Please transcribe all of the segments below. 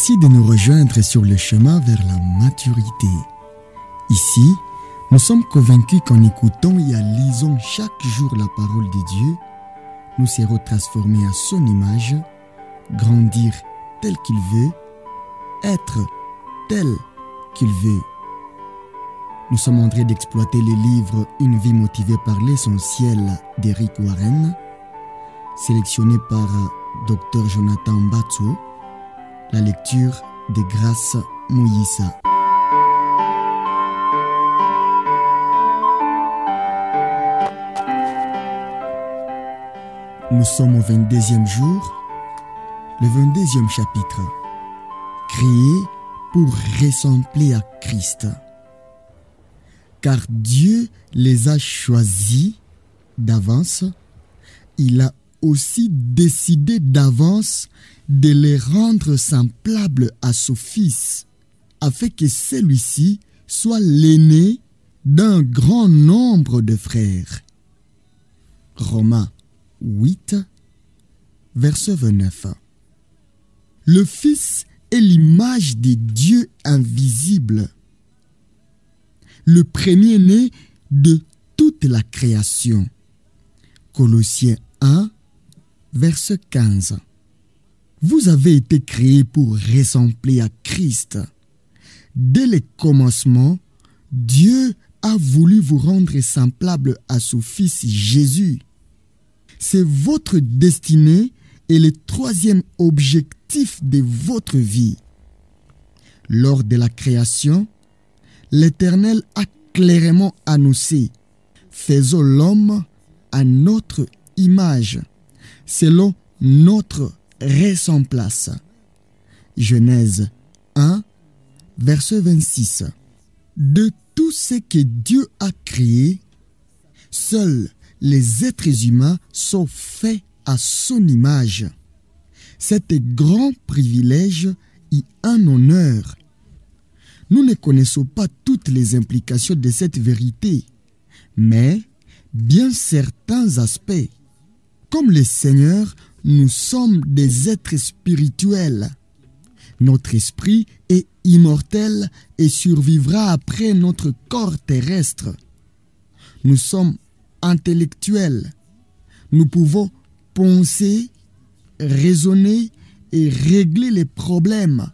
Merci de nous rejoindre sur le chemin vers la maturité. Ici, nous sommes convaincus qu'en écoutant et en lisant chaque jour la parole de Dieu, nous serons transformés à son image, grandir tel qu'il veut, être tel qu'il veut. Nous sommes en train d'exploiter le livre « Une vie motivée par l'essentiel » d'Eric Warren, sélectionné par Dr Jonathan Batso, la lecture de Grâce Mouyissa. Nous sommes au 22e jour, le 22e chapitre. Créé pour ressembler à Christ. Car Dieu les a choisis d'avance, il a aussi décidé d'avance de les rendre semblables à son Fils, afin que celui-ci soit l'aîné d'un grand nombre de frères. Romains 8, verset 29. Le Fils est l'image de Dieu invisible, le premier-né de toute la création. Colossiens 1, verset 15. Vous avez été créés pour ressembler à Christ. Dès le commencement, Dieu a voulu vous rendre semblable à son Fils Jésus. C'est votre destinée et le troisième objectif de votre vie. Lors de la création, l'Éternel a clairement annoncé « Faisons l'homme à notre image, selon notre ressemblance. » Genèse 1, verset 26. De tout ce que Dieu a créé, seuls les êtres humains sont faits à son image. C'est un grand privilège et un honneur. Nous ne connaissons pas toutes les implications de cette vérité, mais bien certains aspects. Comme le Seigneur, nous sommes des êtres spirituels. Notre esprit est immortel et survivra après notre corps terrestre. Nous sommes intellectuels. Nous pouvons penser, raisonner et régler les problèmes.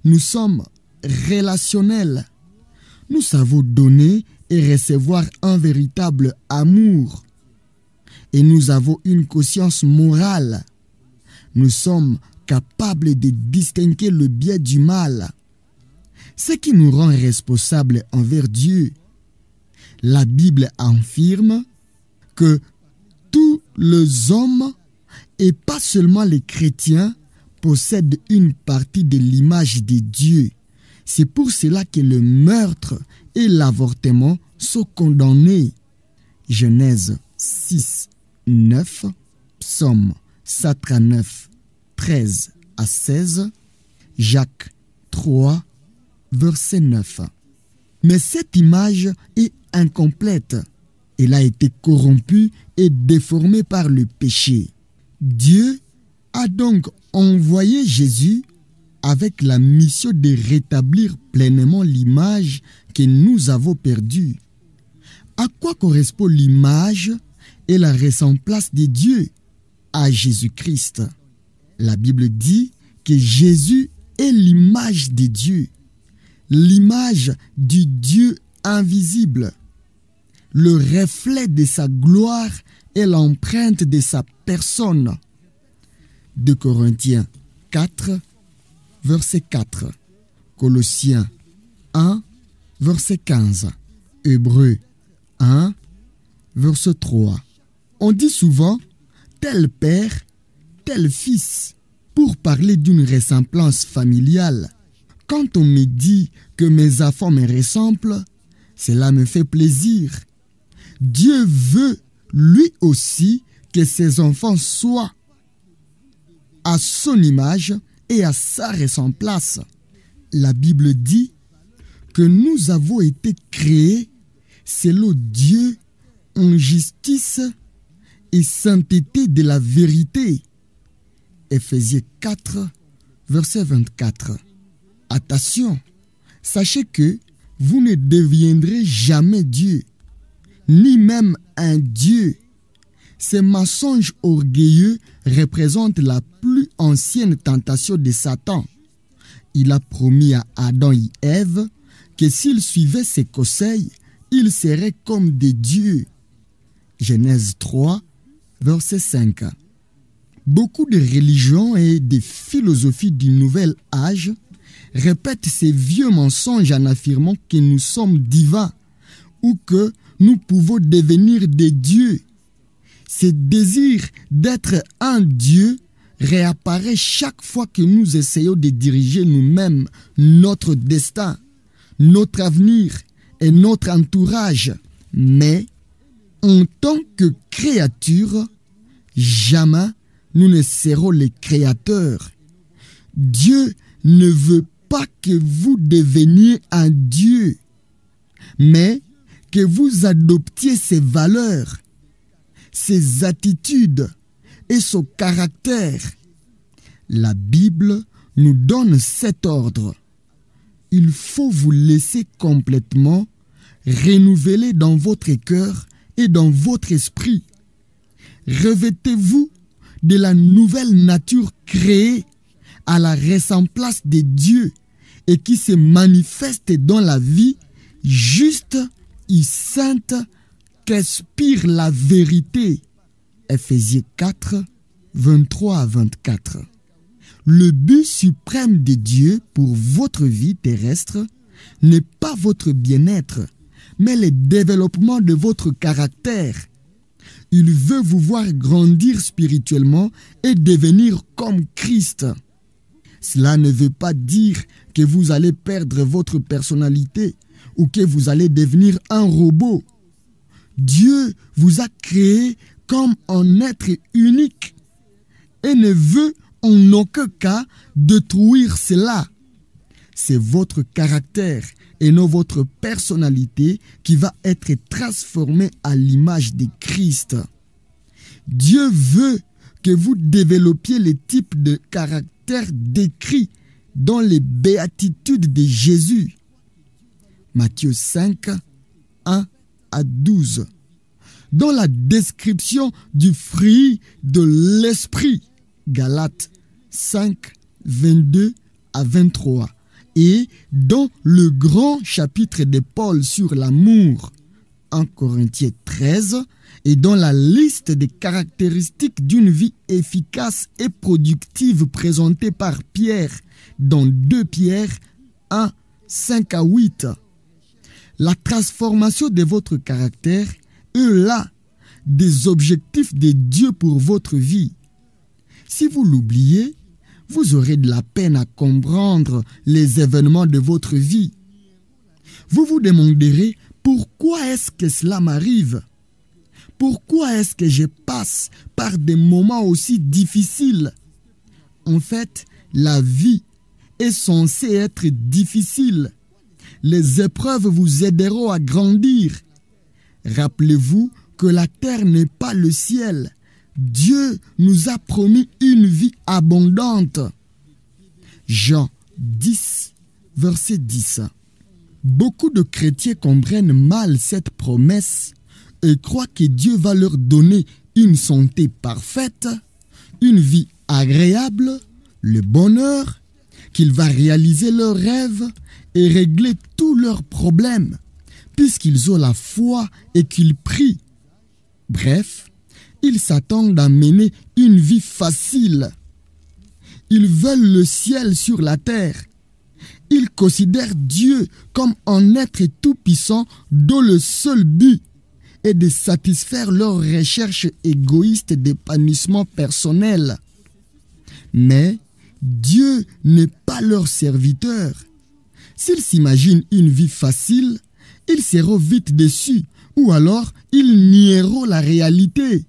Nous sommes relationnels. Nous savons donner et recevoir un véritable amour. Et nous avons une conscience morale. Nous sommes capables de distinguer le bien du mal. Ce qui nous rend responsables envers Dieu. La Bible affirme que tous les hommes, et pas seulement les chrétiens, possèdent une partie de l'image de Dieu. C'est pour cela que le meurtre et l'avortement sont condamnés. Genèse 6, 9, Psaume 139, 13 à 16, Jacques 3, verset 9. Mais cette image est incomplète. Elle a été corrompue et déformée par le péché. Dieu a donc envoyé Jésus avec la mission de rétablir pleinement l'image que nous avons perdue. À quoi correspond l'image et la ressemblance de Dieu? À Jésus-Christ. La Bible dit que Jésus est l'image de Dieu, l'image du Dieu invisible, le reflet de sa gloire et l'empreinte de sa personne. 2 Corinthiens 4, verset 4, Colossiens 1, verset 15, Hébreux 1, verset 3. On dit souvent tel père, tel fils, pour parler d'une ressemblance familiale. Quand on me dit que mes enfants me ressemblent, cela me fait plaisir. Dieu veut lui aussi que ses enfants soient à son image et à sa ressemblance. La Bible dit que nous avons été créés selon Dieu en justice et sainteté de la vérité. Éphésiens 4, verset 24. Attention, sachez que vous ne deviendrez jamais Dieu, ni même un Dieu. Ces mensonges orgueilleux représentent la plus ancienne tentation de Satan. Il a promis à Adam et Ève que s'ils suivaient ses conseils, ils seraient comme des dieux. Genèse 3, verset 5. Beaucoup de religions et de philosophies du nouvel âge répètent ces vieux mensonges en affirmant que nous sommes divins ou que nous pouvons devenir des dieux. Ce désir d'être un Dieu réapparaît chaque fois que nous essayons de diriger nous-mêmes notre destin, notre avenir et notre entourage. Mais en tant que créature, jamais nous ne serons les créateurs. Dieu ne veut pas que vous deveniez un Dieu, mais que vous adoptiez ses valeurs, ses attitudes et son caractère. La Bible nous donne cet ordre. Il faut vous laisser complètement renouveler dans votre cœur et dans votre esprit. Revêtez-vous de la nouvelle nature créée à la ressemblance de Dieu et qui se manifeste dans la vie juste et sainte qu'inspire la vérité. Ephésiens 4, 23 à 24. Le but suprême de Dieu pour votre vie terrestre n'est pas votre bien-être, mais le développement de votre caractère. Il veut vous voir grandir spirituellement et devenir comme Christ. Cela ne veut pas dire que vous allez perdre votre personnalité ou que vous allez devenir un robot. Dieu vous a créé comme un être unique et ne veut en aucun cas détruire cela. C'est votre caractère et non votre personnalité qui va être transformée à l'image de Christ. Dieu veut que vous développiez le type de caractère décrit dans les béatitudes de Jésus. Matthieu 5, 1 à 12. Dans la description du fruit de l'esprit, Galates 5, 22 à 23. Et dans le grand chapitre de Paul sur l'amour, 1 Corinthiens 13, et dans la liste des caractéristiques d'une vie efficace et productive présentée par Pierre dans 2 Pierre 1, 5 à 8. La transformation de votre caractère est là des objectifs de Dieu pour votre vie. Si vous l'oubliez, vous aurez de la peine à comprendre les événements de votre vie. Vous vous demanderez pourquoi est-ce que cela m'arrive? Pourquoi est-ce que je passe par des moments aussi difficiles? En fait, la vie est censée être difficile. Les épreuves vous aideront à grandir. Rappelez-vous que la terre n'est pas le ciel. Dieu nous a promis une vie abondante. Jean 10, verset 10. Beaucoup de chrétiens comprennent mal cette promesse et croient que Dieu va leur donner une santé parfaite, une vie agréable, le bonheur, qu'il va réaliser leurs rêves et régler tous leurs problèmes, puisqu'ils ont la foi et qu'ils prient. Bref, ils s'attendent à mener une vie facile. Ils veulent le ciel sur la terre. Ils considèrent Dieu comme un être tout-puissant dont le seul but est de satisfaire leurs recherches égoïstes d'épanouissement personnel. Mais Dieu n'est pas leur serviteur. S'ils s'imaginent une vie facile, ils seront vite déçus ou alors ils nieront la réalité.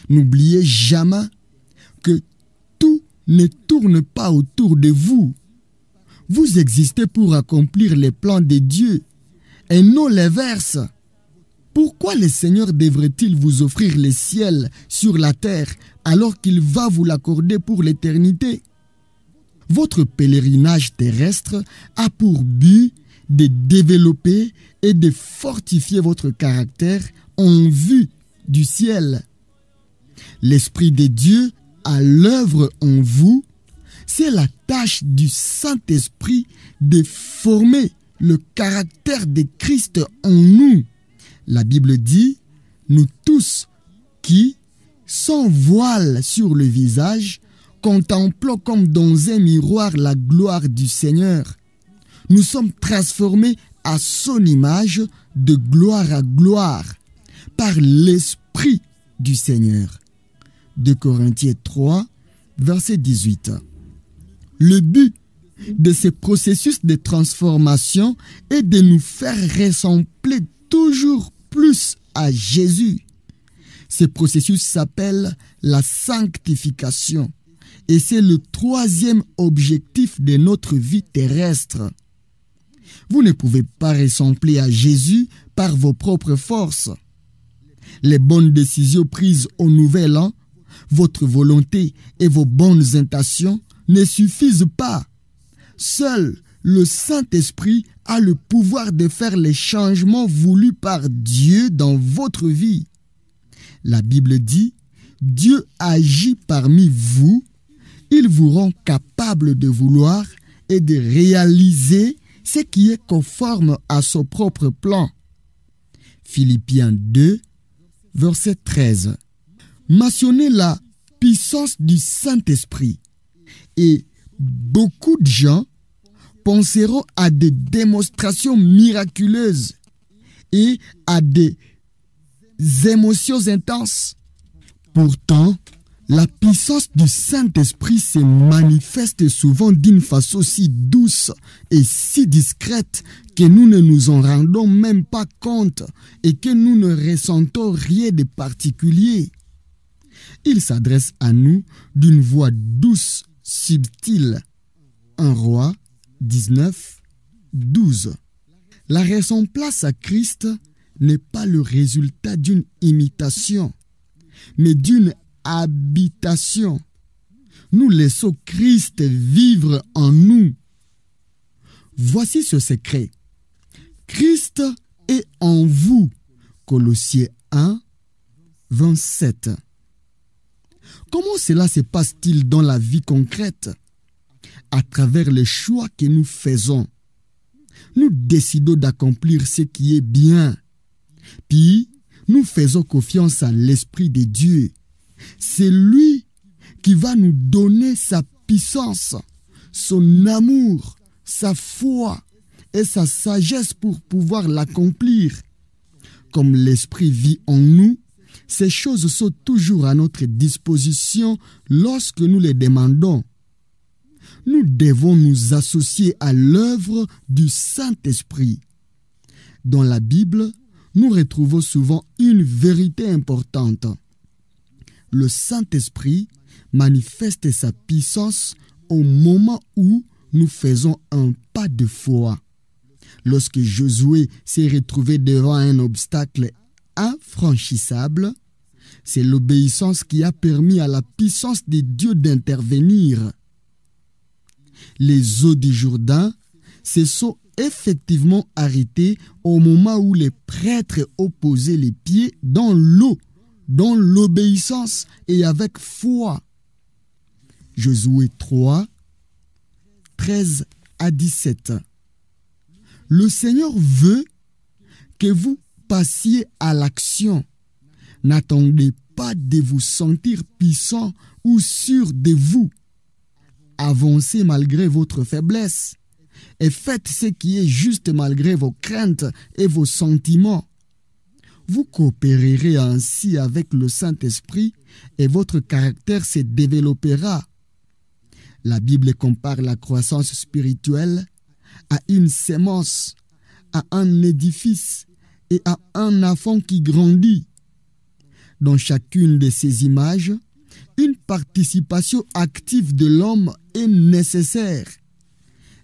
N'oubliez jamais que tout ne tourne pas autour de vous. Vous existez pour accomplir les plans de Dieu et non l'inverse. Pourquoi le Seigneur devrait-il vous offrir le ciel sur la terre alors qu'il va vous l'accorder pour l'éternité? Votre pèlerinage terrestre a pour but de développer et de fortifier votre caractère en vue du ciel. L'Esprit de Dieu à l'œuvre en vous, c'est la tâche du Saint-Esprit de former le caractère de Christ en nous. La Bible dit, nous tous qui, sans voile sur le visage, contemplons comme dans un miroir la gloire du Seigneur. Nous sommes transformés à son image de gloire à gloire par l'Esprit du Seigneur. 2 Corinthiens 3, verset 18. Le but de ce processus de transformation est de nous faire ressembler toujours plus à Jésus. Ce processus s'appelle la sanctification et c'est le troisième objectif de notre vie terrestre. Vous ne pouvez pas ressembler à Jésus par vos propres forces. Les bonnes décisions prises au nouvel an, votre volonté et vos bonnes intentions ne suffisent pas. Seul le Saint-Esprit a le pouvoir de faire les changements voulus par Dieu dans votre vie. La Bible dit, Dieu agit parmi vous, il vous rend capable de vouloir et de réaliser ce qui est conforme à son propre plan. Philippiens 2, verset 13. Mentionnez la puissance du Saint-Esprit et beaucoup de gens penseront à des démonstrations miraculeuses et à des émotions intenses. Pourtant, la puissance du Saint-Esprit se manifeste souvent d'une façon si douce et si discrète que nous ne nous en rendons même pas compte et que nous ne ressentons rien de particulier. Il s'adresse à nous d'une voix douce, subtile. 1 Roi 19, 12. La ressemblance à Christ n'est pas le résultat d'une imitation, mais d'une habitation. Nous laissons Christ vivre en nous. Voici ce secret. Christ est en vous. Colossiens 1, 27. Comment cela se passe-t-il dans la vie concrète? À travers les choix que nous faisons. Nous décidons d'accomplir ce qui est bien. Puis, nous faisons confiance à l'Esprit de Dieu. C'est lui qui va nous donner sa puissance, son amour, sa foi et sa sagesse pour pouvoir l'accomplir. Comme l'Esprit vit en nous, ces choses sont toujours à notre disposition lorsque nous les demandons. Nous devons nous associer à l'œuvre du Saint-Esprit. Dans la Bible, nous retrouvons souvent une vérité importante. Le Saint-Esprit manifeste sa puissance au moment où nous faisons un pas de foi. Lorsque Josué s'est retrouvé devant un obstacle infranchissable, c'est l'obéissance qui a permis à la puissance de Dieu d'intervenir. Les eaux du Jourdain se sont effectivement arrêtées au moment où les prêtres ont posé les pieds dans l'eau, dans l'obéissance et avec foi. Josué 3, 13 à 17. Le Seigneur veut que vous passiez à l'action. N'attendez pas de vous sentir puissant ou sûr de vous. Avancez malgré votre faiblesse et faites ce qui est juste malgré vos craintes et vos sentiments. Vous coopérerez ainsi avec le Saint-Esprit et votre caractère se développera. La Bible compare la croissance spirituelle à une sémence, à un édifice et à un enfant qui grandit. Dans chacune de ces images, une participation active de l'homme est nécessaire.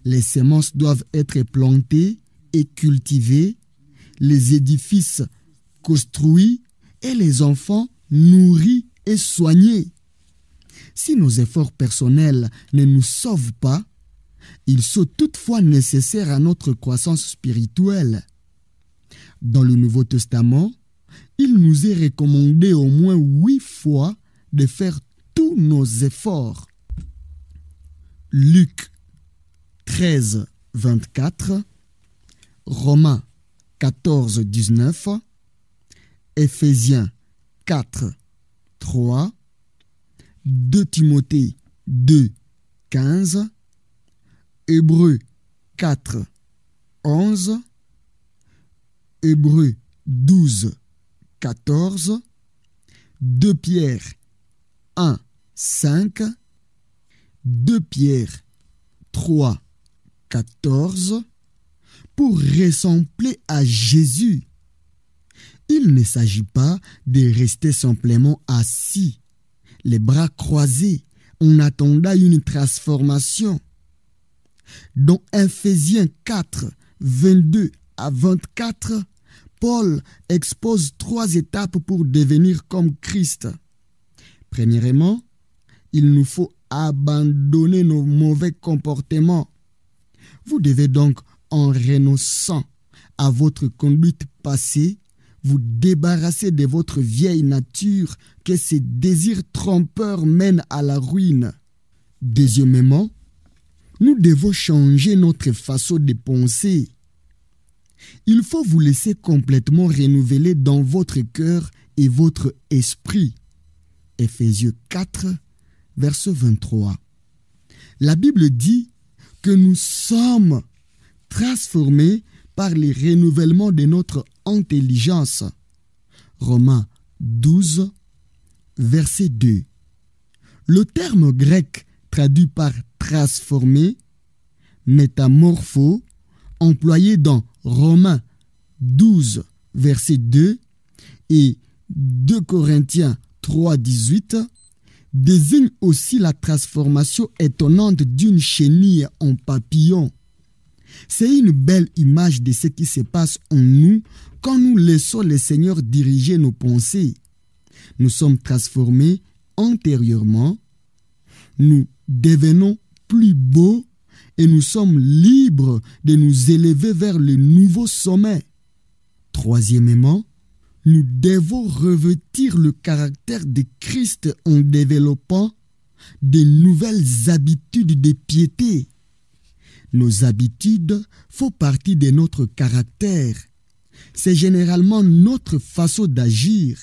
Les semences doivent être plantées et cultivées, les édifices construits et les enfants nourris et soignés. Si nos efforts personnels ne nous sauvent pas, ils sont toutefois nécessaires à notre croissance spirituelle. Dans le Nouveau Testament, il nous est recommandé au moins 8 fois de faire tous nos efforts. Luc 13, 24, Romains 14, 19, Éphésiens 4, 3, 2 Timothée 2, 15, Hébreux 4, 11, Hébreux 12, 14, 2 Pierre 1, 5, 2 Pierre 3, 14, pour ressembler à Jésus. Il ne s'agit pas de rester simplement assis, les bras croisés, en attendant une transformation. Dans Éphésiens 4, 22 à 24, Paul expose 3 étapes pour devenir comme Christ. Premièrement, il nous faut abandonner nos mauvais comportements. Vous devez donc, en renonçant à votre conduite passée, vous débarrasser de votre vieille nature que ces désirs trompeurs mènent à la ruine. Deuxièmement, nous devons changer notre façon de penser. Il faut vous laisser complètement renouveler dans votre cœur et votre esprit. Éphésiens 4, verset 23. La Bible dit que nous sommes transformés par le renouvellement de notre intelligence. Romains 12, verset 2. Le terme grec traduit par transformer, métamorpho, employé dans Romains 12, verset 2 et 2 Corinthiens 3, 18, désigne aussi la transformation étonnante d'une chenille en papillon. C'est une belle image de ce qui se passe en nous quand nous laissons le Seigneur diriger nos pensées. Nous sommes transformés intérieurement, nous devenons plus beaux et nous sommes libres de nous élever vers le nouveau sommet. Troisièmement, nous devons revêtir le caractère de Christ en développant de nouvelles habitudes de piété. Nos habitudes font partie de notre caractère. C'est généralement notre façon d'agir.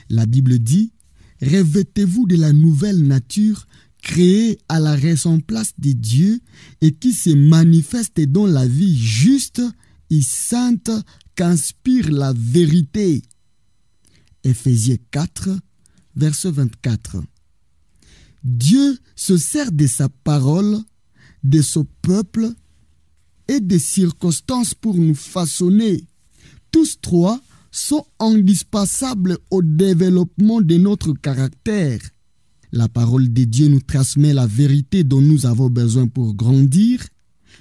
La Bible dit « Revêtez-vous de la nouvelle nature créée à la ressemblance de Dieu et qui se manifeste dans la vie juste et sainte qu'inspire la vérité. » Éphésiens 4, verset 24. Dieu se sert de sa parole, de son peuple et des circonstances pour nous façonner. Tous trois sont indispensables au développement de notre caractère. La parole de Dieu nous transmet la vérité dont nous avons besoin pour grandir.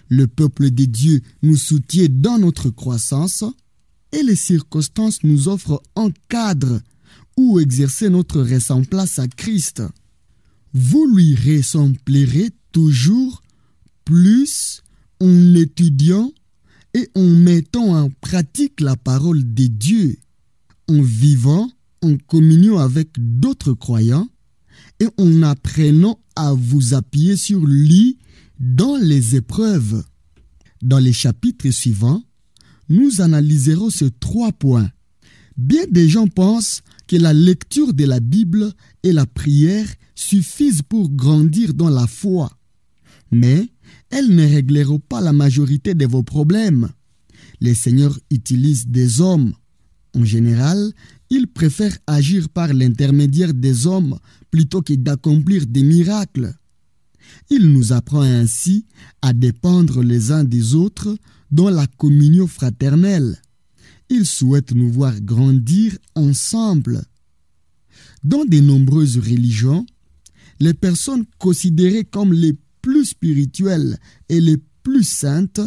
Le peuple de Dieu nous soutient dans notre croissance et les circonstances nous offrent un cadre où exercer notre ressemblance à Christ. Vous lui ressemblerez toujours plus en étudiant et en mettant en pratique la parole de Dieu, en vivant en communion avec d'autres croyants et en apprenant à vous appuyer sur lui dans les épreuves. Dans les chapitres suivants, nous analyserons ces 3 points. Bien des gens pensent que la lecture de la Bible et la prière suffisent pour grandir dans la foi. Mais elles ne régleront pas la majorité de vos problèmes. Le Seigneur utilise des hommes. En général, il préfère agir par l'intermédiaire des hommes plutôt que d'accomplir des miracles. Il nous apprend ainsi à dépendre les uns des autres dans la communion fraternelle. Il souhaite nous voir grandir ensemble. Dans de nombreuses religions, les personnes considérées comme les plus spirituelles et les plus saintes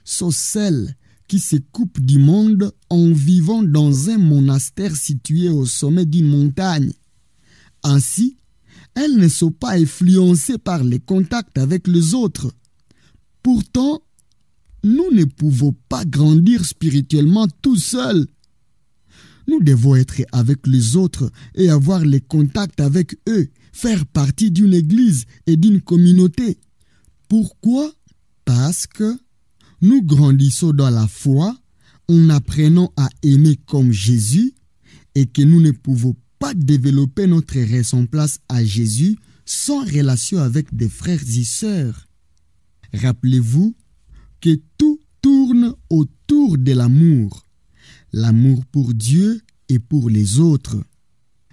sont celles qui se coupent du monde en vivant dans un monastère situé au sommet d'une montagne. Ainsi, elles ne sont pas influencées par les contacts avec les autres. Pourtant, nous ne pouvons pas grandir spirituellement tout seuls. Nous devons être avec les autres et avoir les contacts avec eux, faire partie d'une église et d'une communauté. Pourquoi? Parce que nous grandissons dans la foi en apprenant à aimer comme Jésus et que nous ne pouvons pas développer notre ressemblance à Jésus sans relation avec des frères et sœurs. Rappelez-vous que tout tourne autour de l'amour. L'amour pour Dieu et pour les autres.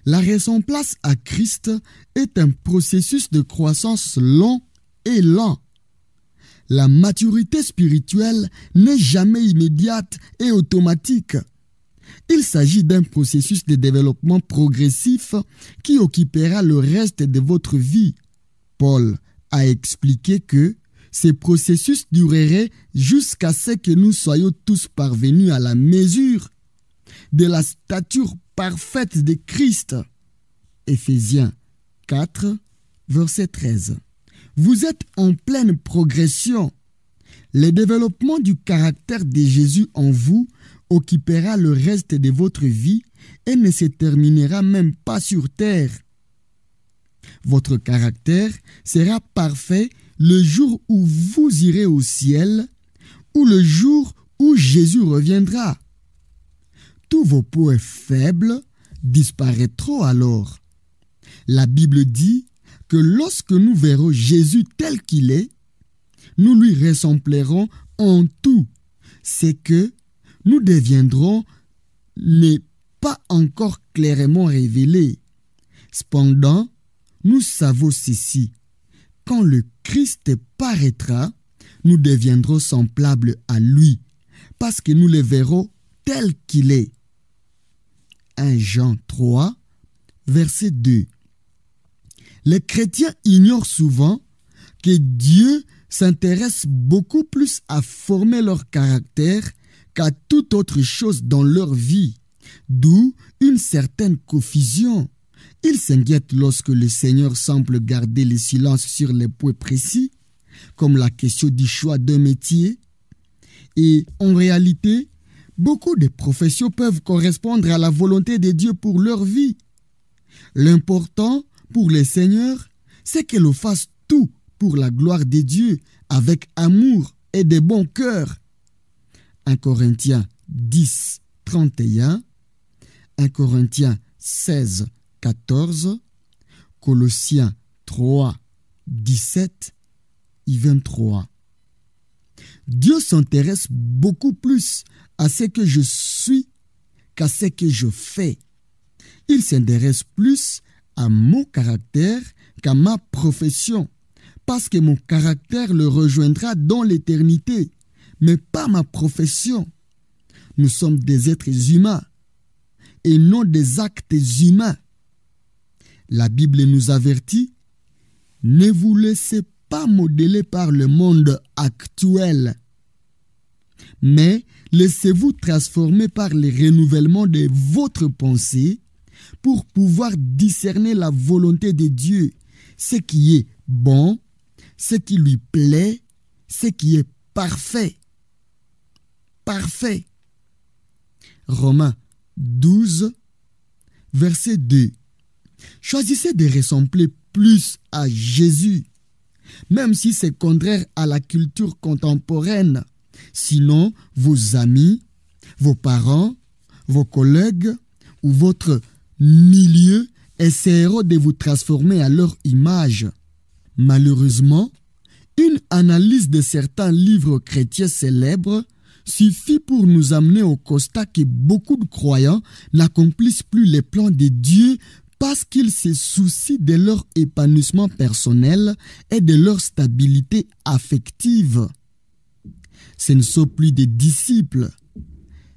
La ressemblance à Christ est un processus de croissance long et lent. La maturité spirituelle n'est jamais immédiate et automatique. Il s'agit d'un processus de développement progressif qui occupera le reste de votre vie. Paul a expliqué que ce processus durerait jusqu'à ce que nous soyons tous parvenus à la mesure de la stature parfaite de Christ. Éphésiens 4, verset 13. Vous êtes en pleine progression. Le développement du caractère de Jésus en vous occupera le reste de votre vie et ne se terminera même pas sur terre. Votre caractère sera parfait le jour où vous irez au ciel ou le jour où Jésus reviendra. Tous vos points faibles disparaîtront alors. La Bible dit que lorsque nous verrons Jésus tel qu'il est, nous lui ressemblerons en tout. C'est que nous deviendrons n'est pas encore clairement révélé. Cependant, nous savons ceci. Quand le Christ paraîtra, nous deviendrons semblables à lui, parce que nous le verrons tel qu'il est. 1 Jean 3, verset 2. Les chrétiens ignorent souvent que Dieu s'intéresse beaucoup plus à former leur caractère qu'à toute autre chose dans leur vie, d'où une certaine confusion. Ils s'inquiètent lorsque le Seigneur semble garder le silence sur les points précis, comme la question du choix d'un métier. Et en réalité, beaucoup de professions peuvent correspondre à la volonté de Dieu pour leur vie. L'important pour le Seigneur, c'est que l'on fasse tout pour la gloire de Dieu avec amour et de bon cœur. 1 Corinthiens 10, 31, 1 Corinthiens 16, 14, Colossiens 3, 17 et 23. Dieu s'intéresse beaucoup plus à ce que je suis qu'à ce que je fais. Il s'intéresse plus à mon caractère qu'à ma profession, parce que mon caractère le rejoindra dans l'éternité, mais pas ma profession. Nous sommes des êtres humains et non des actes humains. La Bible nous avertit, ne vous laissez pas modeler par le monde actuel, mais laissez-vous transformer par le renouvellement de votre pensée pour pouvoir discerner la volonté de Dieu, ce qui est bon, ce qui lui plaît, ce qui est parfait. Parfait. Romains 12, verset 2. Choisissez de ressembler plus à Jésus, même si c'est contraire à la culture contemporaine. Sinon, vos amis, vos parents, vos collègues ou votre milieu essaieront de vous transformer à leur image. Malheureusement, une analyse de certains livres chrétiens célèbres suffit pour nous amener au constat que beaucoup de croyants n'accomplissent plus les plans de Dieu parce qu'ils se soucient de leur épanouissement personnel et de leur stabilité affective. Ce ne sont plus des disciples.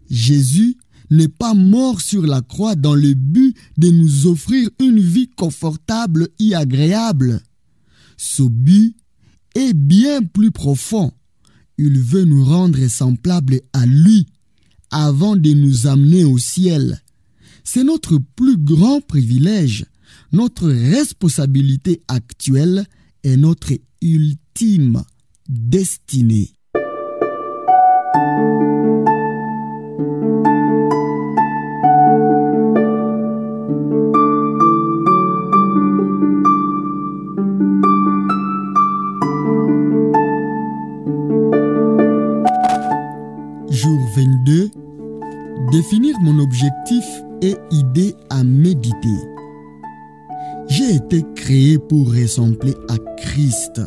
Jésus n'est pas mort sur la croix dans le but de nous offrir une vie confortable et agréable. Ce but est bien plus profond. Il veut nous rendre semblables à lui avant de nous amener au ciel. C'est notre plus grand privilège. notre responsabilité actuelle est notre ultime destinée. Jour 22. Définir mon objectif et idée à méditer. J'ai été créé pour ressembler à Christ.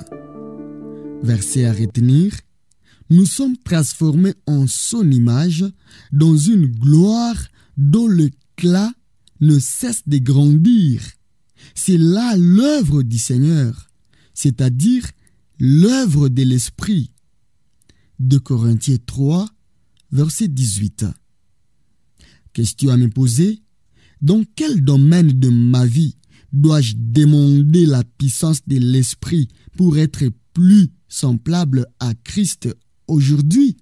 Verset à retenir. Nous sommes transformés en son image dans une gloire dont l'éclat ne cesse de grandir. C'est là l'œuvre du Seigneur, c'est-à-dire l'œuvre de l'Esprit. 2 Corinthiens 3, verset 18. Question à me poser. Dans quel domaine de ma vie dois-je demander la puissance de l'Esprit pour être plus semblable à Christ aujourd'hui?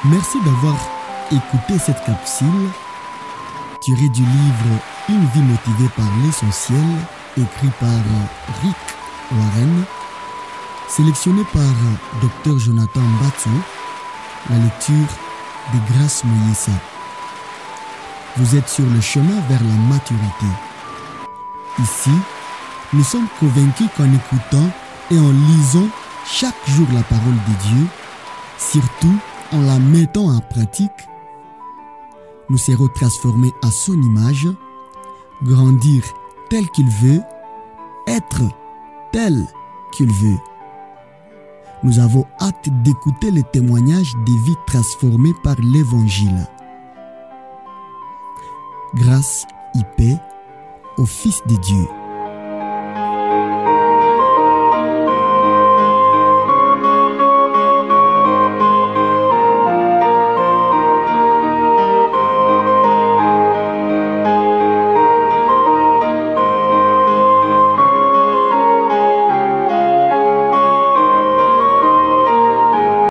Merci d'avoir écouté cette capsule tirée du livre Une vie motivée par l'essentiel, écrit par Rick Warren, sélectionné par Dr Jonathan Batsu, la lecture de Grâce Moïse. Vous êtes sur le chemin vers la maturité. Ici, nous sommes convaincus qu'en écoutant et en lisant chaque jour la parole de Dieu, surtout en la mettant en pratique, nous serons transformés à son image, grandir tel qu'il veut, être tel qu'il veut. Nous avons hâte d'écouter les témoignages des vies transformées par l'Évangile. Grâce et paix au Fils de Dieu.